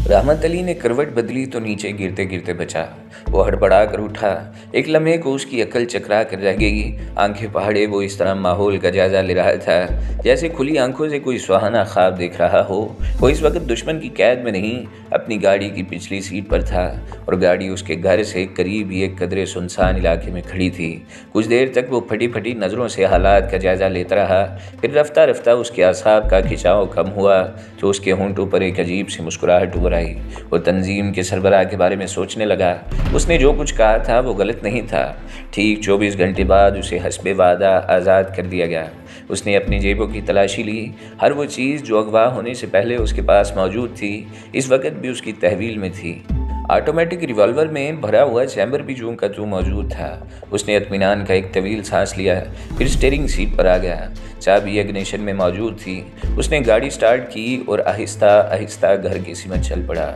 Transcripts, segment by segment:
रहमत अली ने करवट बदली तो नीचे गिरते गिरते बचा। वो हड़बड़ा कर उठा। एक लम्हे को उसकी अक्ल चकरा कर रह गई। आंखें पहाड़े वो इस तरह माहौल का जायजा ले रहा था जैसे खुली आंखों से कोई सुहाना ख्वाब देख रहा हो। वो इस वक्त दुश्मन की कैद में नहीं, अपनी गाड़ी की पिछली सीट पर था और गाड़ी उसके घर से करीब ही एक कदरे सुनसान इलाके में खड़ी थी। कुछ देर तक वो फटी फटी नज़रों से हालात का जायजा लेता रहा। फिर रफ्ता रफ्ता उसके असाब का खिंचाव कम हुआ तो उसके होंठों पर एक अजीब सी मुस्कुराहट उभर आई। वो तंजीम के सरबराह के बारे में सोचने लगा। उसने जो कुछ कहा था वो गलत नहीं था। ठीक 24 घंटे बाद उसे हस्बे वादा आज़ाद कर दिया गया। उसने अपनी जेबों की तलाशी ली। हर वो चीज़ जो अगवा होने से पहले उसके पास मौजूद थी इस वक्त भी उसकी तहवील में थी। ऑटोमेटिक रिवॉल्वर में भरा हुआ चैम्बर भी जूं का त्यों मौजूद था। उसने इत्मीनान का एक तवील सांस लिया, फिर स्टीयरिंग सीट पर आ गया। चाबी इग्निशन में मौजूद थी। उसने गाड़ी स्टार्ट की और आहिस्ता आहिस्ता घर की सिमत चल पड़ा।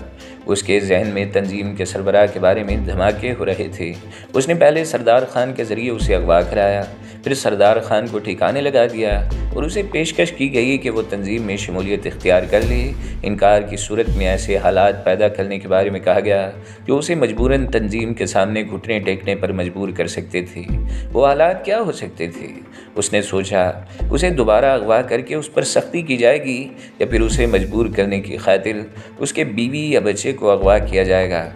उसके जहन में तंजीम के सरबराह के बारे में धमाके हो रहे थे। उसने पहले सरदार खान के ज़रिए उसे अगवा कराया, फिर सरदार खान को ठिकाने लगा दिया और उसे पेशकश की गई कि वो तंजीम में शमूलियत इख्तियार कर ले। इनकार की सूरत में ऐसे हालात पैदा करने के बारे में कहा गया जो उसे मजबूरन तंजीम के सामने घुटने टेकने पर मजबूर कर सकते थे। वो हालात क्या हो सकते थे? उसने सोचा, उसे दोबारा अगवा करके उस पर सख्ती की जाएगी या फिर उसे मजबूर करने की खातिर उसके बीवी या बच्चे को अगवा किया जाएगा।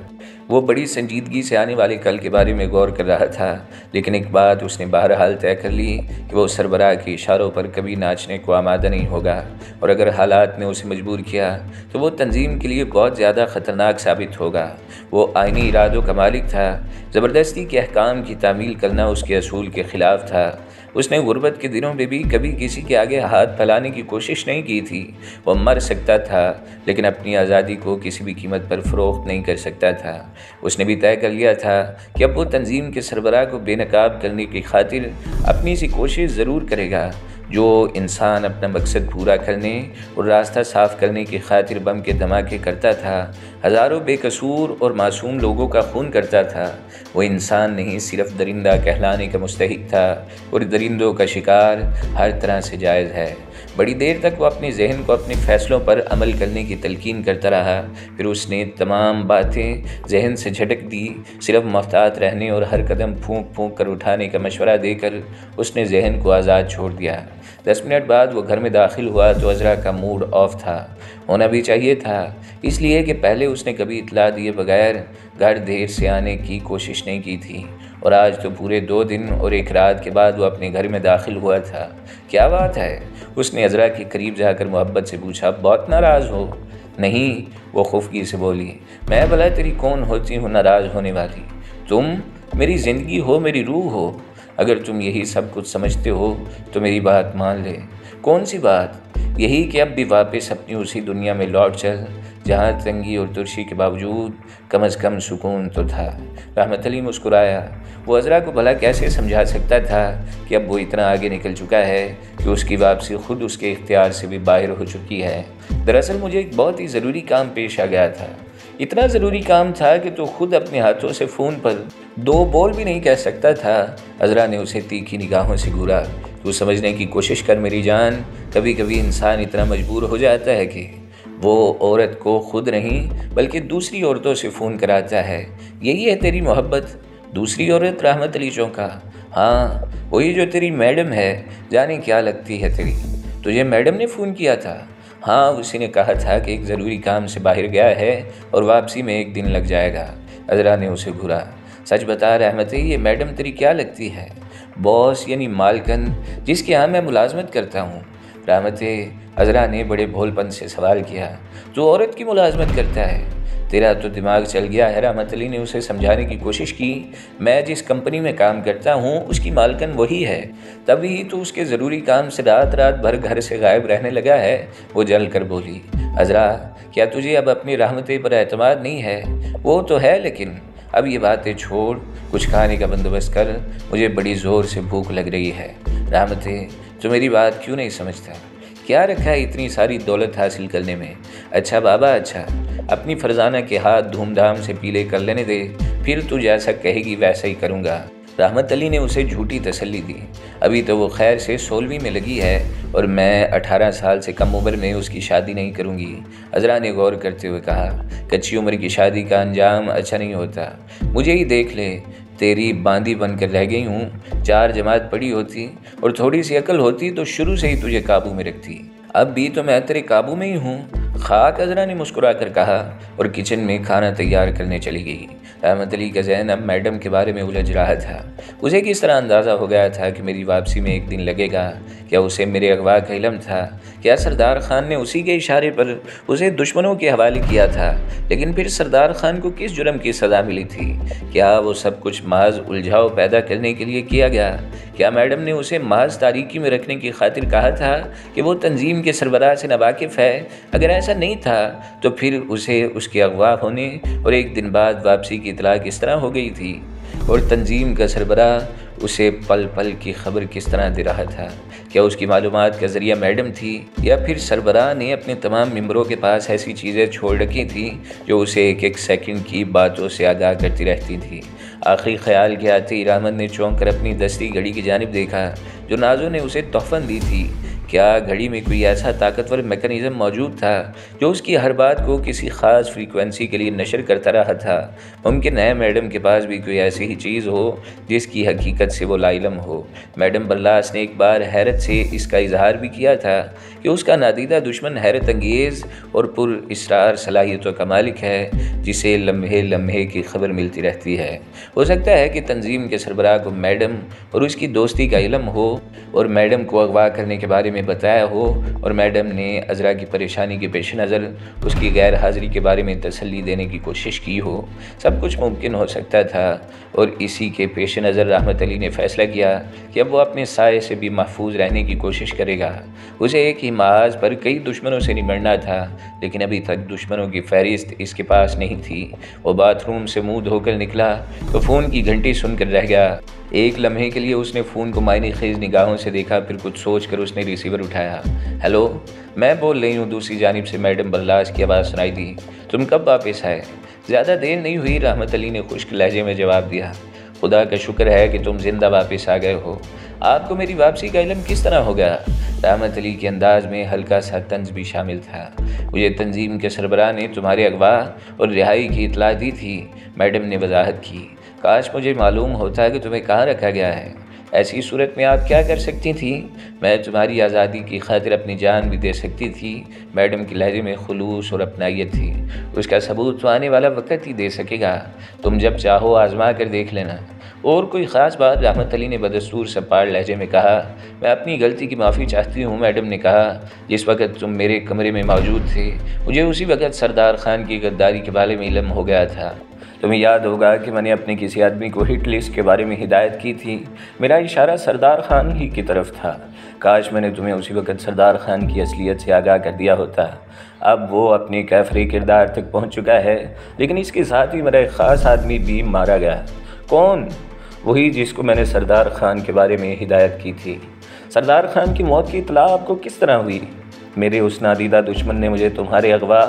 वो बड़ी संजीदगी से आने वाले कल के बारे में गौर कर रहा था, लेकिन एक बात उसने बहरहाल तय कर ली कि वो सरबराह के इशारों पर कभी नाचने को आमादा नहीं होगा और अगर हालात ने उसे मजबूर किया तो वो तंजीम के लिए बहुत ज़्यादा ख़तरनाक साबित होगा। वो आइनी इरादों का मालिक था। ज़बरदस्ती के अहकाम की तामील करना उसके असूल के ख़िलाफ़ था। उसने गुर्बत के दिनों में भी कभी किसी के आगे हाथ फैलाने की कोशिश नहीं की थी। वो मर सकता था लेकिन अपनी आज़ादी को किसी भी कीमत पर फ़रोख्त नहीं कर सकता था। उसने भी तय कर लिया था कि अब वो तंजीम के सरबराह को बेनकाब करने की खातिर अपनी सी कोशिश ज़रूर करेगा। जो इंसान अपना मकसद पूरा करने और रास्ता साफ़ करने की खातिर बम के धमाके करता था, हज़ारों बेकसूर और मासूम लोगों का खून करता था, वो इंसान नहीं सिर्फ दरिंदा कहलाने का मुस्तहिक था और दरिंदों का शिकार हर तरह से जायज़ है। बड़ी देर तक वो अपने जहन को अपने फ़ैसलों पर अमल करने की तलकीन करता रहा। फिर उसने तमाम बातें जहन से झटक दी। सिर्फ मोहतात रहने और हर कदम फूंक फूंक कर उठाने का मशवरा देकर उसने जहन को आज़ाद छोड़ दिया। 10 मिनट बाद वो घर में दाखिल हुआ तो अज़रा का मूड ऑफ था। होना भी चाहिए था, इसलिए कि पहले उसने कभी इतला दिए बगैर घर देर से आने की कोशिश नहीं की थी और आज तो पूरे 2 दिन और 1 रात के बाद वो अपने घर में दाखिल हुआ था। क्या बात है? उसने अज़रा के करीब जाकर मोहब्बत से पूछा। बहुत नाराज़ हो? नहीं, वो खुफगी से बोली। मैं भला तेरी कौन होती हूँ नाराज़ होने वाली? तुम मेरी ज़िंदगी हो, मेरी रूह हो। अगर तुम यही सब कुछ समझते हो तो मेरी बात मान ले। कौन सी बात? यही कि अब भी वापस अपनी उसी दुनिया में लौट चल जहाँ तंगी और तुर्शी के बावजूद कम से कम सुकून तो था। रहमत अली मुस्कुराया। वो अज़रा को भला कैसे समझा सकता था कि अब वो इतना आगे निकल चुका है कि उसकी वापसी खुद उसके इख्तियार से भी बाहर हो चुकी है। दरअसल मुझे एक बहुत ही ज़रूरी काम पेश आ गया था। इतना ज़रूरी काम था कि तो खुद अपने हाथों से फ़ोन पर 2 बोल भी नहीं कह सकता था। अज़रा ने उसे तीखी निगाहों से घूरा। तू समझने की कोशिश कर मेरी जान, कभी कभी इंसान इतना मजबूर हो जाता है कि वो औरत को खुद नहीं बल्कि दूसरी औरतों से फ़ोन कराता है। यही है तेरी मोहब्बत? दूसरी औरत? रहमत अली चौंका। हाँ, वही जो तेरी मैडम है। जाने क्या लगती है तेरी? तुझे मैडम ने फ़ोन किया था? हाँ, उसी ने कहा था कि एक ज़रूरी काम से बाहर गया है और वापसी में 1 दिन लग जाएगा। अज़रा ने उसे घूरा। सच बता रहमत, ये मैडम तेरी क्या लगती है? बॉस यानी मालकन, जिसके यहाँ मैं मुलाजमत करता हूँ। रहमत, अज़रा ने बड़े भोलपन से सवाल किया। जो औरत की मुलाजमत करता है? तेरा तो दिमाग चल गया है। रहमत अली ने उसे समझाने की कोशिश की। मैं जिस कंपनी में काम करता हूँ उसकी मालकन वही है, तभी तो उसके ज़रूरी काम से रात रात भर घर से गायब रहने लगा है। वो जल कर बोली। अज़रा, क्या तुझे अब अपनी रहमत पर एतमाद नहीं है? वो तो है, लेकिन अब ये बातें छोड़, कुछ खाने का बंदोबस्त कर। मुझे बड़ी ज़ोर से भूख लग रही है। रहमत, तो मेरी बात क्यों नहीं समझता? क्या रखा है इतनी सारी दौलत हासिल करने में? अच्छा बाबा, अच्छा, अपनी फरजाना के हाथ धूमधाम से पीले कर लेने दे, फिर तू जैसा कहेगी वैसा ही करूँगा। रहमत अली ने उसे झूठी तसल्ली दी। अभी तो वो खैर से 16वीं में लगी है और मैं 18 साल से कम उम्र में उसकी शादी नहीं करूँगी। अज़रा ने गौर करते हुए कहा, कच्ची उम्र की शादी का अंजाम अच्छा नहीं होता। मुझे ही देख ले, तेरी बांदी बनकर रह गई हूँ। 4 जमात पढ़ी होती और थोड़ी सी अकल होती तो शुरू से ही तुझे काबू में रखती। अब भी तो मैं तेरे काबू में ही हूँ। खाक, अज़रा ने मुस्कुरा कर कहा और किचन में खाना तैयार करने चली गई। रहमत अली का ज़हन अब मैडम के बारे में उलझ रहा था। उसे किस तरह अंदाज़ा हो गया था कि मेरी वापसी में एक दिन लगेगा। क्या उसे मेरे अगवा का इल्म था? क्या सरदार खान ने उसी के इशारे पर उसे दुश्मनों के हवाले किया था? लेकिन फिर सरदार खान को किस जुर्म की सज़ा मिली थी? क्या वो सब कुछ महज उलझाव पैदा करने के लिए किया गया? क्या मैडम ने उसे महज तारीकी में रखने की खातिर कहा था कि वो तंजीम के सरबराह से नावाकिफ़ है? अगर ऐसा नहीं था तो फिर उसे उसके अगवा होने और एक दिन बाद वापसी की इतला किस तरह हो गई थी? और तंजीम का सरबराह उसे पल पल की खबर किस तरह दे रहा था? क्या उसकी मालूमात का ज़रिया मैडम थी या फिर सरबराह ने अपने तमाम मेंबरों के पास ऐसी चीज़ें छोड़ रखी थी जो उसे एक एक सेकंड की बातों से आगाह करती रहती थी? आखिरी ख्याल के आते ही रहमत ने चौंक कर अपनी दस्ती घड़ी की जानिब देखा जो नाजो ने उसे तोहफ़न दी थी। क्या घड़ी में कोई ऐसा ताकतवर मैकेनिज़्म मौजूद था जो उसकी हर बात को किसी ख़ास फ्रीक्वेंसी के लिए नशर करता रहा था? मुमकिन है मैडम के पास भी कोई ऐसी ही चीज़ हो जिसकी हकीकत से वो लाइलम हो। मैडम बल्लास ने एक बार हैरत से इसका इजहार भी किया था कि उसका नादीदा दुश्मन हैरत अंगेज़ और पुरअसरार सलाहियतों का मालिक है जिसे लम्हे लम्हे की खबर मिलती रहती है। हो सकता है कि तंजीम के सरबराह को मैडम और उसकी दोस्ती का इल्म हो और मैडम को अगवा करने के बारे में बताया हो और मैडम ने अज़रा की परेशानी के पेश नज़र उसकी गैर हाज़िरी के बारे में तसल्ली देने की कोशिश की हो। सब कुछ मुमकिन हो सकता था और इसी के पेश नज़र रहमत अली ने फ़ैसला किया कि अब वो अपने साए से भी महफूज रहने की कोशिश करेगा। उसे एक ही महाज पर कई दुश्मनों से निमटना था, लेकिन अभी तक दुश्मनों की फहरिस्त इसके पास नहीं थी। वो बाथरूम से मुँह धोकर निकला तो फ़ोन की घंटी सुनकर रह गया। एक लम्हे के लिए उसने फ़ोन को मायने खेज निगाहों से देखा, फिर कुछ सोच कर उसने रिसीवर उठाया। हेलो, मैं बोल रही हूँ। दूसरी जानिब से मैडम बल्लास की आवाज़ सुनाई दी। तुम कब वापस आए? ज़्यादा देर नहीं हुई, रहमत अली ने खुश्क लहजे में जवाब दिया। खुदा का शुक्र है कि तुम जिंदा वापस आ गए हो। आपको मेरी वापसी का इल्म किस तरह हो गया? रहमत अली के अंदाज में हल्का सा तंज भी शामिल था। मुझे तंजीम के सरबराह ने तुम्हारे अगवा और रिहाई की इतला दी थी, मैडम ने वजाहत की। काश मुझे मालूम होता है कि तुम्हें कहाँ रखा गया है। ऐसी सूरत में आप क्या कर सकती थी? मैं तुम्हारी आज़ादी की खातिर अपनी जान भी दे सकती थी। मैडम की लहजे में खुलूस और अपनायत थी। उसका सबूत तो आने वाला वक्त ही दे सकेगा। तुम जब चाहो आजमा कर देख लेना। और कोई ख़ास बात? रहमत अली ने बदस्तूर सपाट लहजे में कहा। मैं अपनी गलती की माफ़ी चाहती हूँ, मैडम ने कहा। जिस वक्त तुम मेरे कमरे में मौजूद थे मुझे उसी वक्त सरदार खान की गद्दारी के बारे में इल्म हो गया था। तुम्हें याद होगा कि मैंने अपने किसी आदमी को हिट लिस्ट के बारे में हिदायत की थी। मेरा इशारा सरदार खान ही की तरफ था। काश मैंने तुम्हें उसी वक्त सरदार खान की असलियत से आगाह कर दिया होता। अब वो अपने कैफरे किरदार तक पहुंच चुका है, लेकिन इसके साथ ही मेरा एक ख़ास आदमी भी मारा गया। कौन? वही जिसको मैंने सरदार खान के बारे में हिदायत की थी। सरदार खान की मौत की इत्तला आपको किस तरह हुई? मेरे उस नादीदा दुश्मन ने मुझे तुम्हारे अगवा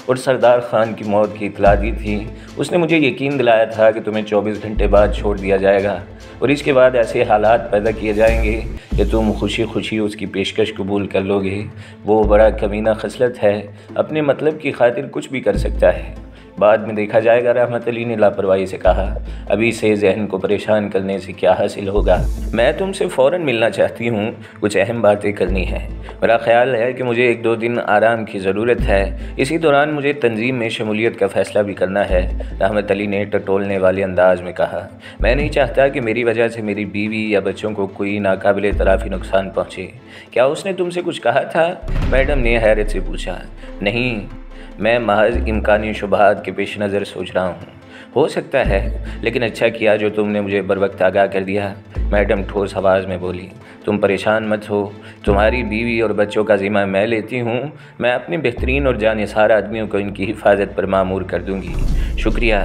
और सरदार खान की मौत की इत्तला दी थी। उसने मुझे यकीन दिलाया था कि तुम्हें 24 घंटे बाद छोड़ दिया जाएगा और इसके बाद ऐसे हालात पैदा किए जाएंगे कि तुम खुशी खुशी उसकी पेशकश कबूल कर लोगे। वो बड़ा कमीना खसलत है, अपने मतलब की खातिर कुछ भी कर सकता है। बाद में देखा जाएगा, रहमत अली ने लापरवाही से कहा। अभी से जहन को परेशान करने से क्या हासिल होगा? मैं तुमसे फ़ौरन मिलना चाहती हूँ, कुछ अहम बातें करनी है। मेरा ख्याल है कि मुझे 1-2 दिन आराम की ज़रूरत है। इसी दौरान मुझे तंजीम में शमूलियत का फ़ैसला भी करना है, रहमत अली ने टटोलने वाले अंदाज में कहा। मैं नहीं चाहता कि मेरी वजह से मेरी बीवी या बच्चों को कोई नाकाबिले तराफी नुकसान पहुँचे। क्या उसने तुमसे कुछ कहा था? मैडम ने हैरत से पूछा। नहीं, मैं महज इम्कानी शुबहात के पेश नज़र सोच रहा हूँ। हो सकता है, लेकिन अच्छा किया जो तुमने मुझे बर वक्त आगाह कर दिया, मैडम ठोस आवाज़ में बोली। तुम परेशान मत हो, तुम्हारी बीवी और बच्चों का ज़िम्मा मैं लेती हूँ। मैं अपने बेहतरीन और जानिसार आदमियों को इनकी हिफाजत पर मामूर कर दूँगी। शुक्रिया,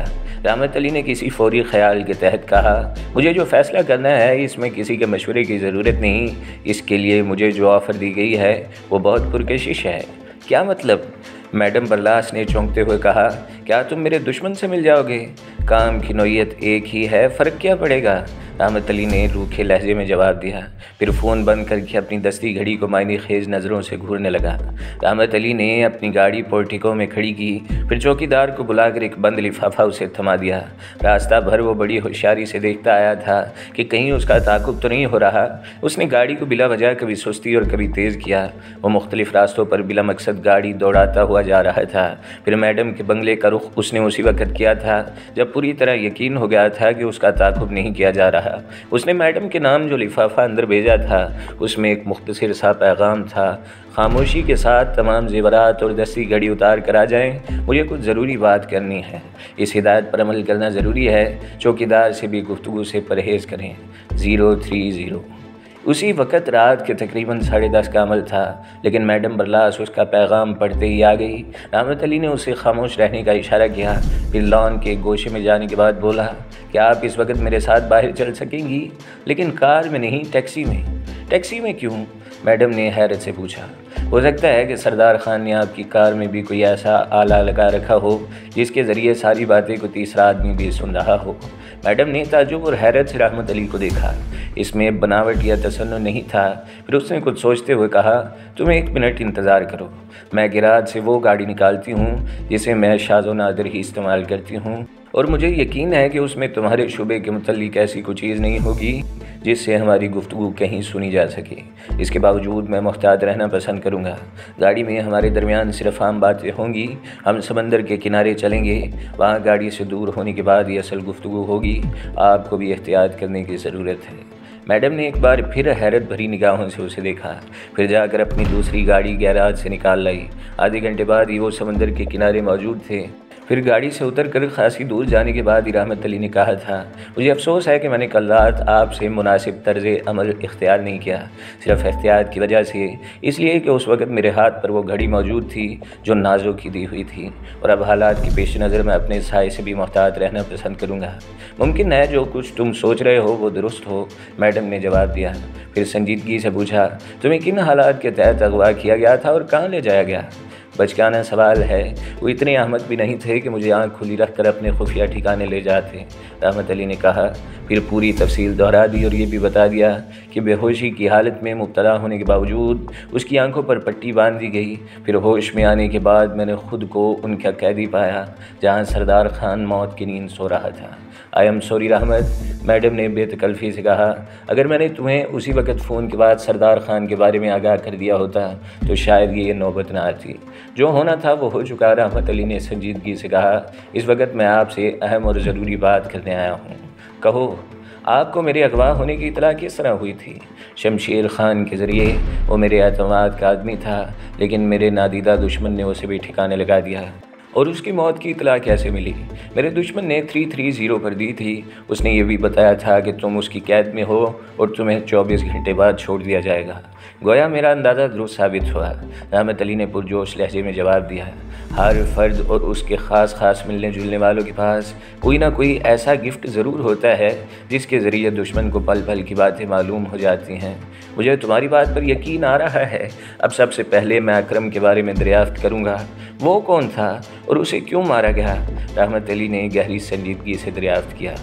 रहमत अली ने किसी फौरी ख्याल के तहत कहा। मुझे जो फ़ैसला करना है इसमें किसी के मशवरे की ज़रूरत नहीं। इसके लिए मुझे जो ऑफ़र दी गई है वो बहुत पुरकशिश है। क्या मतलब? मैडम बल्लास ने चौंकते हुए कहा। क्या तुम मेरे दुश्मन से मिल जाओगे? काम की नौयत एक ही है, फ़र्क क्या पड़ेगा? रहमत अली ने रूखे लहजे में जवाब दिया। फिर फ़ोन बंद करके अपनी दस्ती घड़ी को मायने खेज नज़रों से घूरने लगा। रहमत अली ने अपनी गाड़ी पोर्टिको में खड़ी की, फिर चौकीदार को बुलाकर एक बंद लिफाफा उसे थमा दिया। रास्ता भर वो बड़ी होशियारी से देखता आया था कि कहीं उसका ताक़ुब तो नहीं हो रहा। उसने गाड़ी को बिला वजह कभी सुस्ती और कभी तेज़ किया। वो मुख्तलिफ़ रास्तों पर बिला मकसद गाड़ी दौड़ाता हुआ जा रहा था। फिर मैडम के बंगले का रुख उसने उसी वक्त किया था जब पूरी तरह यकीन हो गया था कि उसका ताक़ुब नहीं किया जा रहा। उसने मैडम के नाम जो लिफाफा अंदर भेजा था उसमें एक मुख्तसर सा पैगाम था, खामोशी के साथ तमाम ज़ेवरात और दस्ती घड़ी उतार कर आ जाएं, मुझे कुछ ज़रूरी बात करनी है। इस हिदायत पर अमल करना ज़रूरी है। चौकीदार से भी गुफ्तगू से परहेज़ करें। 030। उसी वक़्त रात के तकरीबन 10:30 का अमल था, लेकिन मैडम बरलास उसका पैगाम पढ़ते ही आ गई। रहमत अली ने उसे खामोश रहने का इशारा किया। फिर लॉन के गोशे में जाने के बाद बोला, क्या आप इस वक्त मेरे साथ बाहर चल सकेंगी? लेकिन कार में नहीं, टैक्सी में। टैक्सी में क्यों? मैडम ने हैरत से पूछा। हो सकता है कि सरदार खान ने आपकी कार में भी कोई ऐसा आला लगा रखा हो जिसके ज़रिए सारी बातें को तीसरा आदमी भी सुन रहा हो। मैडम ने ताज्जुब और हैरत से रहमत अली को देखा। इसमें बनावट या तसन्नुन नहीं था। फिर उसने कुछ सोचते हुए कहा, तुम 1 मिनट इंतज़ार करो, मैं गिराज से वो गाड़ी निकालती हूँ जिसे मैं शाज़ो नादिर ही इस्तेमाल करती हूँ, और मुझे यकीन है कि उसमें तुम्हारे शुबे के मुतल्लिक ऐसी कोई चीज़ नहीं होगी जिससे हमारी गुफ्तगू कहीं सुनी जा सके। इसके बावजूद मैं मुहतात रहना पसंद करूँगा। गाड़ी में हमारे दरमियान सिर्फ आम बातें होंगी। हम समंदर के किनारे चलेंगे, वहाँ गाड़ी से दूर होने के बाद ये असल गुफ्तगू होगी। आपको भी एहतियात करने की ज़रूरत है। मैडम ने एक बार फिर हैरत भरी निगाहों से उसे देखा, फिर जाकर अपनी दूसरी गाड़ी गैराज से निकाल लाई। आधे घंटे बाद ही वो समंदर के किनारे मौजूद थे। फिर गाड़ी से उतरकर खासी दूर जाने के बाद रहमत अली ने कहा था, मुझे अफसोस है कि मैंने कल रात आपसे मुनासिब तर्ज़ अमल इख्तियार नहीं किया, सिर्फ एहतियात की वजह से, इसलिए कि उस वक़्त मेरे हाथ पर वो घड़ी मौजूद थी जो नाज़ों की दी हुई थी, और अब हालात के पेश नज़र मैं अपने साए से भी मुहतात रहना पसंद करूँगा। मुमकिन है जो कुछ तुम सोच रहे हो वो दुरुस्त हो, मैडम ने जवाब दिया। फिर संजीदगी से पूछा, तुम्हें किन हालात के तहत अगवा किया गया था और कहाँ ले जाया गया? बचकाना सवाल है। वो इतने अहमक भी नहीं थे कि मुझे आँख खुली रख कर अपने खुफिया ठिकाने ले जाते, रहमत अली ने कहा। फिर पूरी तफसील दोहरा दी और ये भी बता दिया कि बेहोशी की हालत में मुब्तला होने के बावजूद उसकी आंखों पर पट्टी बांध दी गई। फिर होश में आने के बाद मैंने खुद को उनका कैदी पाया जहाँ सरदार खान मौत की नींद सो रहा था। आई एम सॉरी रहमत, मैडम ने बेतकल्फ़ी से कहा। अगर मैंने तुम्हें उसी वक्त फ़ोन के बाद सरदार खान के बारे में आगाह कर दिया होता तो शायद ये नौबत ना आती। जो होना था वो हो चुका, रहमत अली ने संजीदगी से कहा। इस वक्त मैं आपसे अहम और ज़रूरी बात करने आया हूँ। कहो, आपको मेरे अगवा होने की इतला किस तरह हुई थी? शमशेर खान के ज़रिए। वो मेरे एतमाद का आदमी था, लेकिन मेरे नादीदा दुश्मन ने उसे भी ठिकाने लगा दिया। और उसकी मौत की इतला कैसे मिली? मेरे दुश्मन ने 330 पर दी थी। उसने ये भी बताया था कि तुम उसकी कैद में हो और तुम्हें 24 घंटे बाद छोड़ दिया जाएगा। गोया मेरा अंदाज़ा दुरुस्त साबित हुआ, रहमत अली ने पुरजोश लहजे में जवाब दिया। हर फर्द और उसके ख़ास मिलने जुलने वालों के पास कोई ना कोई ऐसा गिफ्ट ज़रूर होता है जिसके ज़रिए दुश्मन को पल पल की बातें मालूम हो जाती हैं। मुझे तुम्हारी बात पर यकीन आ रहा है। अब सबसे पहले मैं अकरम के बारे में दरियाफ्त करूँगा। वो कौन था और उसे क्यों मारा गया? रहमत अली ने गहरी संजीदगी से दरियाफ्त किया।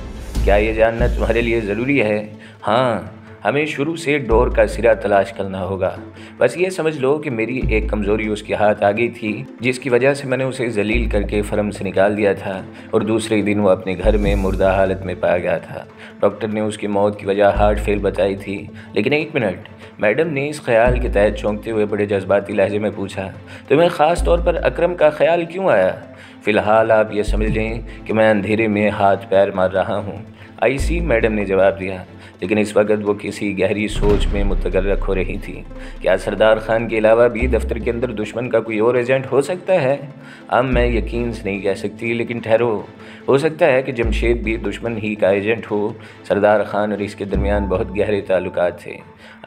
क्या ये जानना तुम्हारे लिए ज़रूरी है? हाँ, हमें शुरू से डोर का सिरा तलाश करना होगा। बस ये समझ लो कि मेरी एक कमज़ोरी उसके हाथ आ गई थी, जिसकी वजह से मैंने उसे जलील करके फर्म से निकाल दिया था और दूसरे दिन वो अपने घर में मुर्दा हालत में पाया गया था। डॉक्टर ने उसकी मौत की वजह हार्ट फेल बताई थी। लेकिन 1 मिनट, मैडम ने इस ख्याल के तहत चौंकते हुए बड़े जज्बाती लहजे में पूछा, तुम्हें ख़ास तौर पर अकरम का ख्याल क्यों आया? फ़िलहाल आप ये समझ लें कि मैं अंधेरे में हाथ पैर मार रहा हूँ। आईसी, मैडम ने जवाब दिया। लेकिन इस वक्त वो किसी गहरी सोच में मुतगर्रक हो रही थी। क्या सरदार खान के अलावा भी दफ्तर के अंदर दुश्मन का कोई और एजेंट हो सकता है? अब मैं यकीन से नहीं कह सकती, लेकिन ठहरो, हो सकता है कि जमशेद भी दुश्मन ही का एजेंट हो। सरदार खान और इसके दरमियान बहुत गहरे ताल्लुकात थे।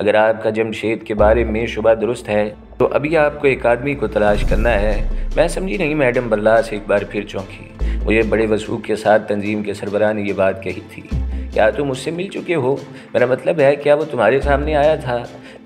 अगर आपका जमशेद के बारे में शुबा दुरुस्त है तो अभी आपको एक आदमी को तलाश करना है। मैं समझी नहीं, मैडम बरलास एक बार फिर चौंकी। मुझे बड़े वसूख के साथ तंजीम के सरबराह ने ये बात कही थी। क्या तुम उससे मिल चुके हो? मेरा मतलब है, क्या वो तुम्हारे सामने आया था?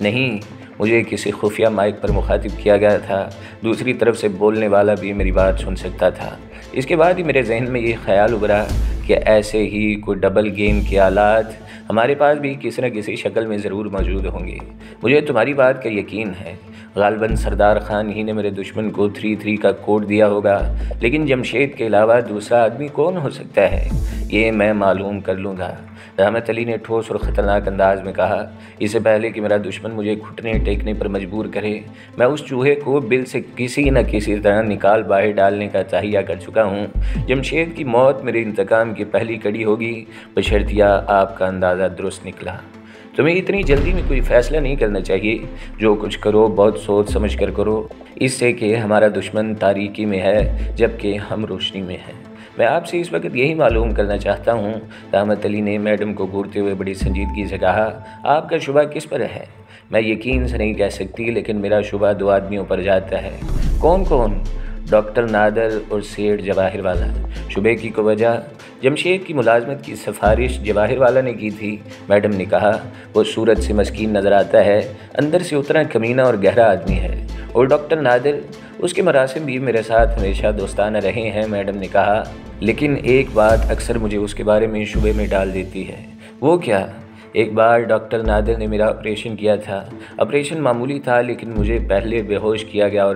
नहीं, मुझे किसी खुफिया माइक पर मुखातिब किया गया था। दूसरी तरफ से बोलने वाला भी मेरी बात सुन सकता था। इसके बाद ही मेरे जहन में ये ख्याल उभरा कि ऐसे ही कोई डबल गेम के आलात हमारे पास भी किसी न किसी शक्ल में ज़रूर मौजूद होंगे। मुझे तुम्हारी बात का यकीन है। गालिबन सरदार खान ही ने मेरे दुश्मन को 3-3 का कोड दिया होगा, लेकिन जमशेद के अलावा दूसरा आदमी कौन हो सकता है, ये मैं मालूम कर लूँगा। रहमत अली ने ठोस और ख़तरनाक अंदाज में कहा, इससे पहले कि मेरा दुश्मन मुझे घुटने टेकने पर मजबूर करे, मैं उस चूहे को बिल से किसी न किसी तरह निकाल बाहर डालने का तहैया कर चुका हूँ। जमशेद की मौत मेरे इंतकाम की पहली कड़ी होगी, बशर्तिया आपका अंदाज़ा दुरुस्त निकला। तुम्हें इतनी जल्दी में कोई फ़ैसला नहीं करना चाहिए। जो कुछ करो बहुत सोच समझ कर करो, इससे कि हमारा दुश्मन तारीकी में है जबकि हम रोशनी में हैं। मैं आपसे इस वक्त यही मालूम करना चाहता हूँ। रहमत अली ने मैडम को घूरते हुए बड़ी संजीदगी से कहा, आपका शुबा किस पर है? मैं यकीन से नहीं कह सकती, लेकिन मेरा शुबा 2 आदमियों पर जाता है। कौन कौन? डॉक्टर नादर और सेठ जवाहिर वाला। शुबे की को वजह? जमशेद की मुलाजमत की सिफारिश जवाहिर वाला ने की थी। मैडम ने कहा, वो सूरत से मस्कीन नज़र आता है, अंदर से उतना कमीना और गहरा आदमी है। और डॉक्टर नादर, उसके मरासिम भी मेरे साथ हमेशा दोस्ताना रहे हैं। मैडम ने कहा, लेकिन एक बात अक्सर मुझे उसके बारे में शुबे में डाल देती है। वो क्या? एक बार डॉक्टर नादर ने मेरा ऑपरेशन किया था। ऑपरेशन मामूली था, लेकिन मुझे पहले बेहोश किया गया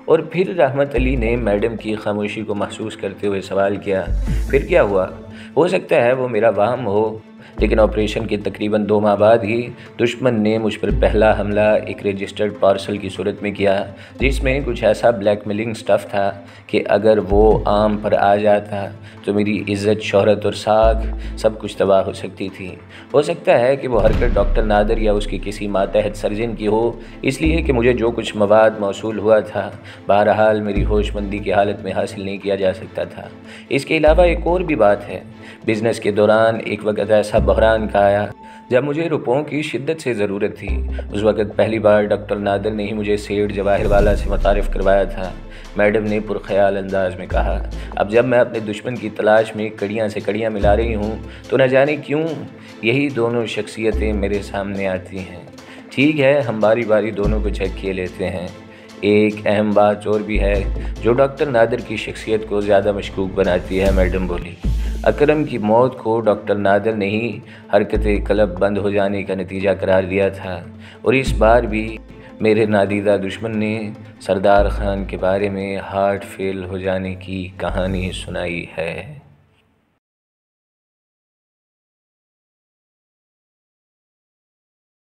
और फिर रहमत अली ने मैडम की खामोशी को महसूस करते हुए सवाल किया, फिर क्या हुआ? हो सकता है वो मेरा वहम हो, लेकिन ऑपरेशन के तकरीबन 2 माह बाद ही दुश्मन ने मुझ पर पहला हमला एक रजिस्टर्ड पार्सल की सूरत में किया, जिसमें कुछ ऐसा ब्लैकमेलिंग स्टफ़ था कि अगर वो आम पर आ जाता तो मेरी इज़्ज़त, शोहरत और साख सब कुछ तबाह हो सकती थी। हो सकता है कि वो हरकत डॉक्टर नादर या उसके किसी मातहत सर्जन की हो, इसलिए कि मुझे जो कुछ मवाद मौसूल हुआ था बहरहाल मेरी होशमंदी की हालत में हासिल नहीं किया जा सकता था। इसके अलावा एक और भी बात है। बिज़नेस के दौरान एक वक्त ऐसा बहरान का आया जब मुझे रुपयों की शिद्दत से ज़रूरत थी। उस वक्त पहली बार डॉक्टर नादर ने ही मुझे सेठ जवाहिर वाला से मुतारिफ़ करवाया था। मैडम ने पुरख्याल अंदाज में कहा, अब जब मैं अपने दुश्मन की तलाश में कड़ियाँ से कड़ियाँ मिला रही हूँ तो न जाने क्यों यही दोनों शख्सियतें मेरे सामने आती हैं। ठीक है, हम बारी बारी दोनों को चेक किए लेते हैं। एक अहम बात और भी है जो डॉक्टर नादर की शख्सियत को ज़्यादा मशकूक बनाती है। मैडम बोली, अकरम की मौत को डॉक्टर नादर ने ही हरकत कलब बंद हो जाने का नतीजा करार दिया था, और इस बार भी मेरे नादीदा दुश्मन ने सरदार खान के बारे में हार्ट फेल हो जाने की कहानी सुनाई है।